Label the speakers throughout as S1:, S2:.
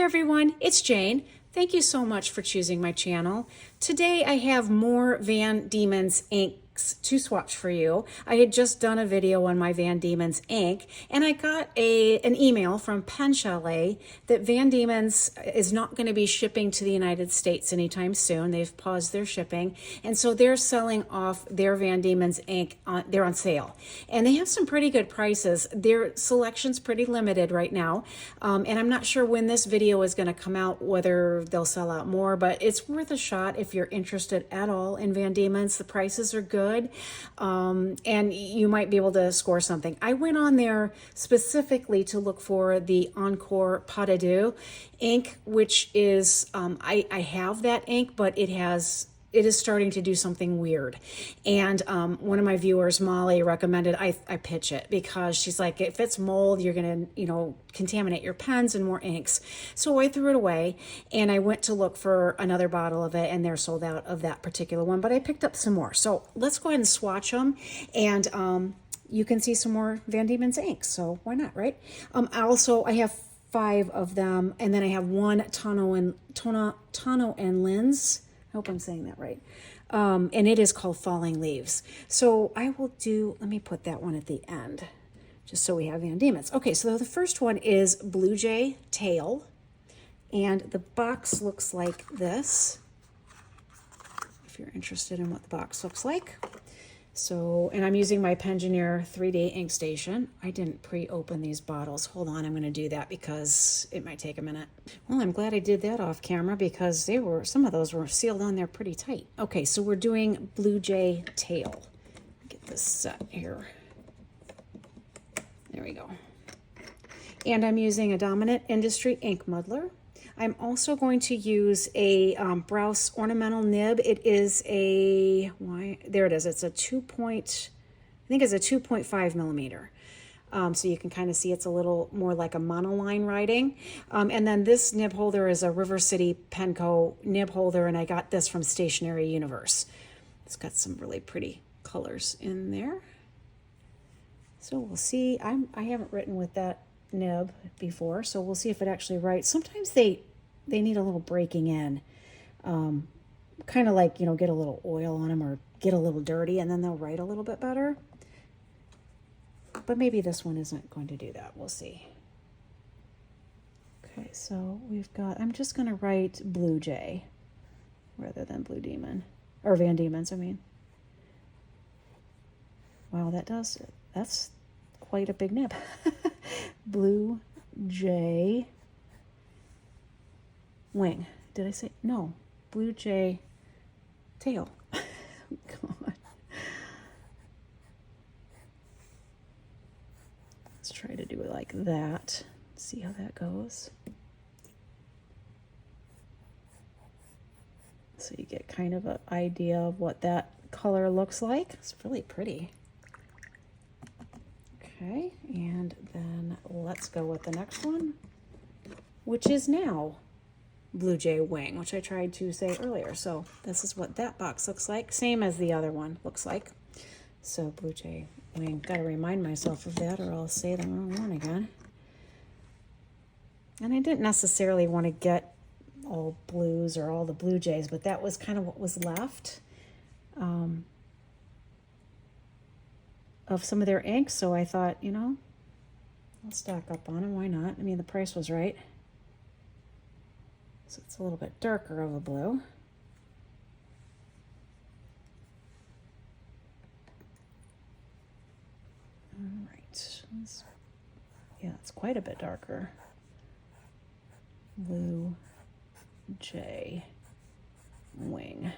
S1: everyone, it's Jane. Thank you so much for choosing my channel. Today I have more Van Dieman's inks to swatch for you. I had just done a video on my Van Dieman's ink, and I got an email from Pen Chalet that Van Dieman's is not going to be shipping to the United States anytime soon. They've paused their shipping, and so they're selling off their Van Dieman's ink. They're on sale, and they have some pretty good prices. Their selection's pretty limited right now, and I'm not sure when this video is going to come out, whether they'll sell out more, but it's worth a shot if you're interested at all in Van Dieman's. The prices are good. And you might be able to score something. I went on there specifically to look for the Encore Pas de Deux ink, which is, I have that ink, but it is starting to do something weird. And one of my viewers, Molly, recommended I pitch it because she's like, if it's mold, you're going to, contaminate your pens and more inks. So I threw it away and I went to look for another bottle of it, and they're sold out of that particular one, but I picked up some more. So let's go ahead and swatch them, and you can see some more Van Dieman's inks. So why not, right? I have 5 of them, and then I have one Tono Lims. I hope I'm saying that right. And it is called Falling Leaves. So I will let me put that one at the end, just so we have Van Dieman's. Okay, so the first one is Blue Jay Tail, and the box looks like this, if you're interested in what the box looks like. So, and I'm using my Pengineer 3D ink station. I didn't pre-open these bottles. Hold on, I'm going to do that because it might take a minute. Well, I'm glad I did that off camera because some of those were sealed on there pretty tight. Okay, so we're doing Blue Jay Tail. Get this set here. There we go. And I'm using a Dominant Industry ink muddler. I'm also going to use a Browse ornamental nib. It is there it is. It's a 2.5 millimeter. So you can kind of see it's a little more like a monoline writing. And then this nib holder is a River City Penco nib holder, and I got this from Stationery Universe. It's got some really pretty colors in there. So we'll see. I haven't written with that nib before, so we'll see if it actually writes. Sometimes they need a little breaking in, kind of like, get a little oil on them or get a little dirty, and then they'll write a little bit better. But maybe this one isn't going to do that. We'll see. Okay, so I'm just going to write Blue Jay rather than Blue Demon, or Van Dieman's, I mean. Wow, that's quite a big nib. Blue Jay Wing. Did I say? No. Blue Jay Tail. God. Let's try to do it like that. See how that goes. So you get kind of an idea of what that color looks like. It's really pretty. Okay, and then let's go with the next one, which is now Blue Jay Wing, which I tried to say earlier. So this is what that box looks like, same as the other one looks like. So Blue Jay Wing, gotta remind myself of that or I'll say the wrong one again. And I didn't necessarily want to get all blues or all the Blue Jays, but that was kind of what was left of some of their inks, so I thought, I'll stock up on them. Why not? I mean, the price was right. So it's a little bit darker of a blue. All right. Yeah, it's quite a bit darker. Blue Jay Wing.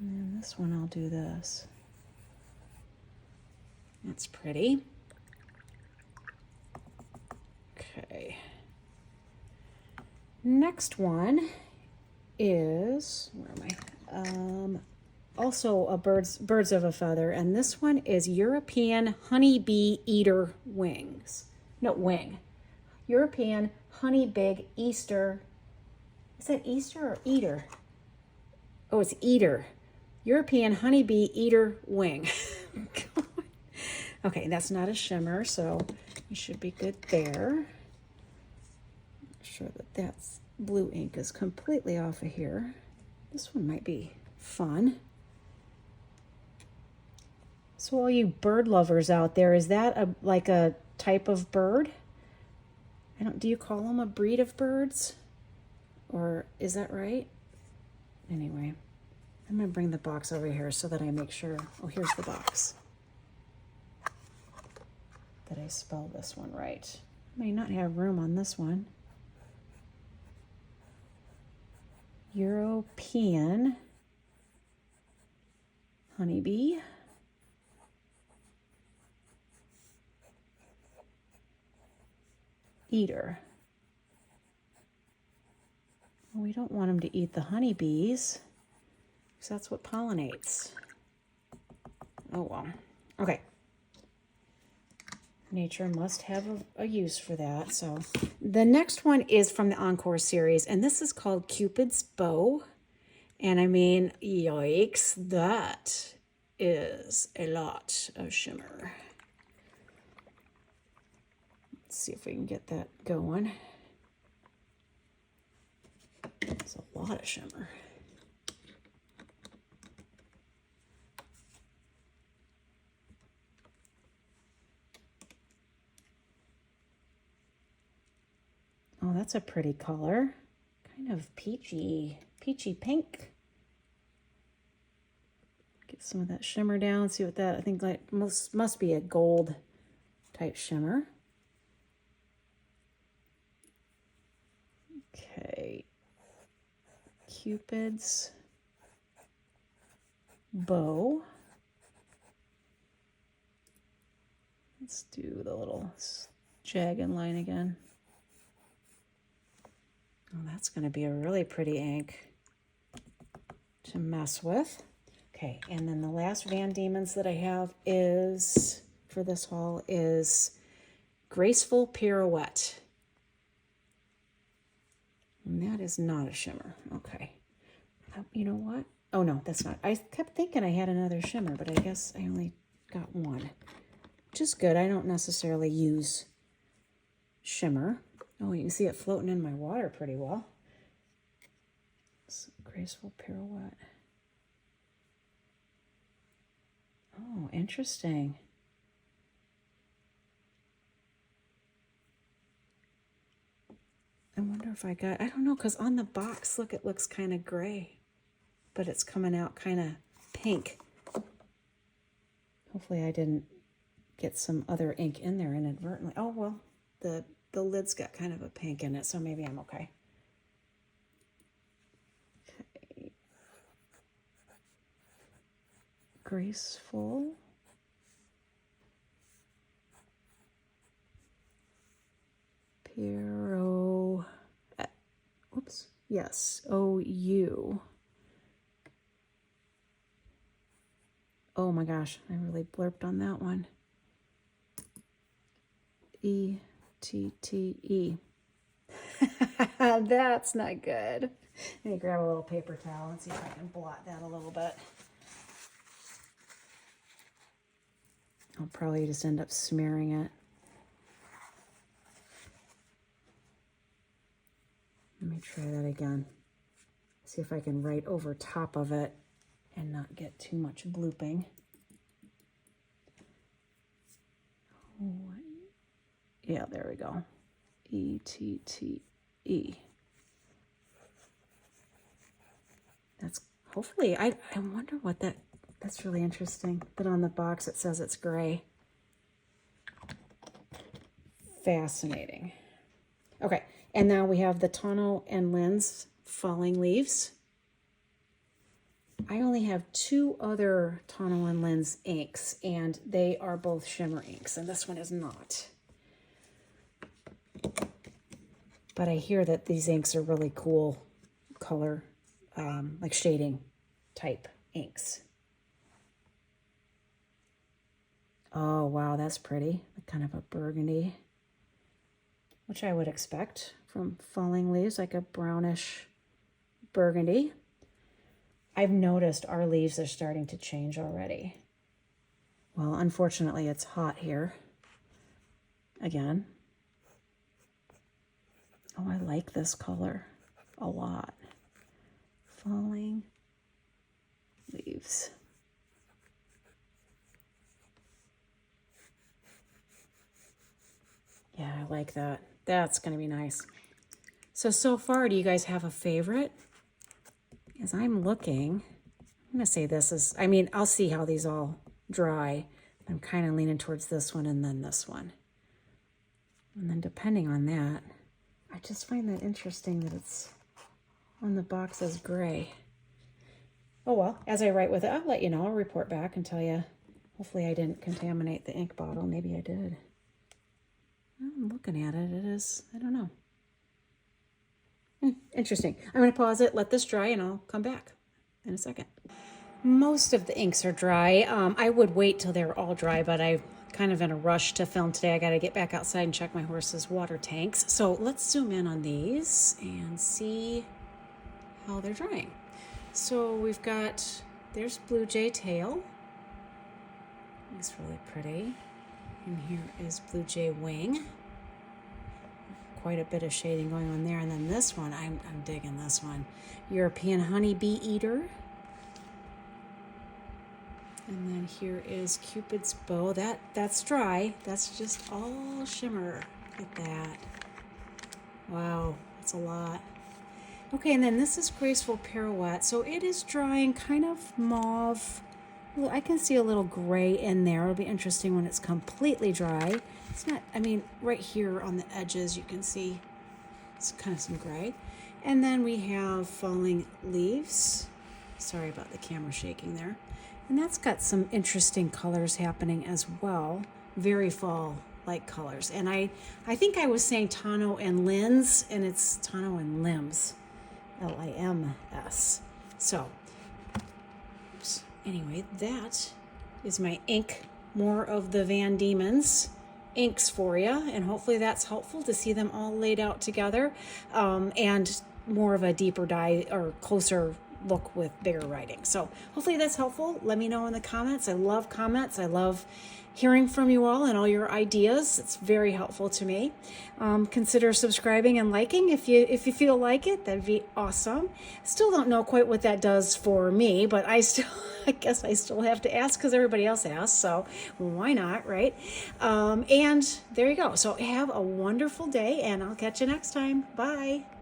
S1: And this one, I'll do this. That's pretty. Okay. Next one is, where am I? Also a birds of a feather, and this one is European Honeybee Eater Wings. No, wing. European Honey Big Easter. Is that Easter or Eater? Oh, it's Eater. European Honeybee Eater Wing. Okay, that's not a shimmer, so You should be good there. Make sure that that's blue ink is completely off of here. This one might be fun. So all you bird lovers out there, is that like a type of bird? Do you call them a breed of birds? Or is that right? Anyway, I'm gonna bring the box over here so that I make sure, oh, here's the box, that I spell this one right. I may not have room on this one. European honeybee. Eater. Well, we don't want them to eat the honeybees, because that's what pollinates. Oh well. Okay. Nature must have a use for that. So the next one is from the Encore series, and this is called Cupid's Bow. And I mean, yikes, that is a lot of shimmer. Let's see if we can get that going. It's a lot of shimmer. Oh, that's a pretty color. Kind of peachy pink. Get some of that shimmer down, see what that, I think like must be a gold type shimmer. Okay. Cupid's Bow. Let's do the little jagged line again. Oh, that's going to be a really pretty ink to mess with. Okay, and then the last VanDieman's that I have is, for this haul, is Graceful Pirouette. And that is not a shimmer. Okay. You know what? Oh, no, that's not. I kept thinking I had another shimmer, but I guess I only got one. Which is good. I don't necessarily use shimmer. Oh, you can see it floating in my water pretty well. Graceful Pirouette. Oh, interesting. I wonder if I don't know, because on the box, look, it looks kind of gray, but it's coming out kind of pink. Hopefully I didn't get some other ink in there inadvertently. Oh, well, the lid's got kind of a pink in it, so maybe I'm okay. Okay. Graceful. Pirouette. Oops. Yes. O-U. Oh my gosh, I really blurped on that one. E-T-T-E. That's not good. Let me grab a little paper towel and see if I can blot that a little bit. I'll probably just end up smearing it. Let me try that again. See if I can write over top of it and not get too much blooping. Oh, yeah, there we go. E-T-T-E. That's hopefully, I wonder what that's really interesting that on the box it says it's gray. Fascinating. Okay, and now we have the Tono Lims Falling Leaves. I only have two other Tono Lims inks, and they are both shimmer inks, and this one is not. But I hear that these inks are really cool color, like shading type inks. Oh, wow, that's pretty. Kind of a burgundy, which I would expect from Falling Leaves, like a brownish burgundy. I've noticed our leaves are starting to change already. Well, unfortunately, it's hot here. again. Oh, I like this color a lot. Falling leaves. Yeah, I like that. That's going to be nice. So far, do you guys have a favorite? As I'm looking, I'm going to say this is, I mean, I'll see how these all dry. I'm kind of leaning towards this one and then this one. And then depending on that, I just find that interesting that it's on the box as gray. Oh well, as I write with it, I'll let you know. I'll report back and tell you. Hopefully I didn't contaminate the ink bottle. Maybe I did. I'm looking at it. It is, I don't know. Interesting. I'm going to pause it, let this dry, and I'll come back in a second. Most of the inks are dry. I would wait till they're all dry, but I'm kind of in a rush to film today. I got to get back outside and check my horse's water tanks. So let's zoom in on these and see how they're drying. So we've got, there's Blue Jay tail. It's really pretty. And here is Blue Jay wing. Quite a bit of shading going on there. And then this one, I'm digging this one. European honeybee eater. And then here is Cupid's bow. That's dry. That's just all shimmer. Look at that. Wow, that's a lot. Okay, and then this is Graceful Pirouette. So it is drying kind of mauve. Well, I can see a little gray in there. It'll be interesting when it's completely dry. It's not, I mean, right here on the edges, you can see it's kind of some gray. And then we have Falling Leaves. Sorry about the camera shaking there. And that's got some interesting colors happening as well. Very fall-like colors. And I think I was saying Tono and Lims, and it's Tono and Lims. Lims. So, oops. Anyway, that is my ink. More of the VanDieman's inks for you, and hopefully that's helpful to see them all laid out together, and more of a deeper dive or closer look with bigger writing. So hopefully that's helpful. Let me know in the comments. I love comments. I love hearing from you all and all your ideas. It's very helpful to me. Consider subscribing and liking if you feel like it. That'd be awesome. Still don't know quite what that does for me, but I guess I still have to ask because everybody else asks, so why not, right? And there you go. So have a wonderful day, and I'll catch you next time. Bye.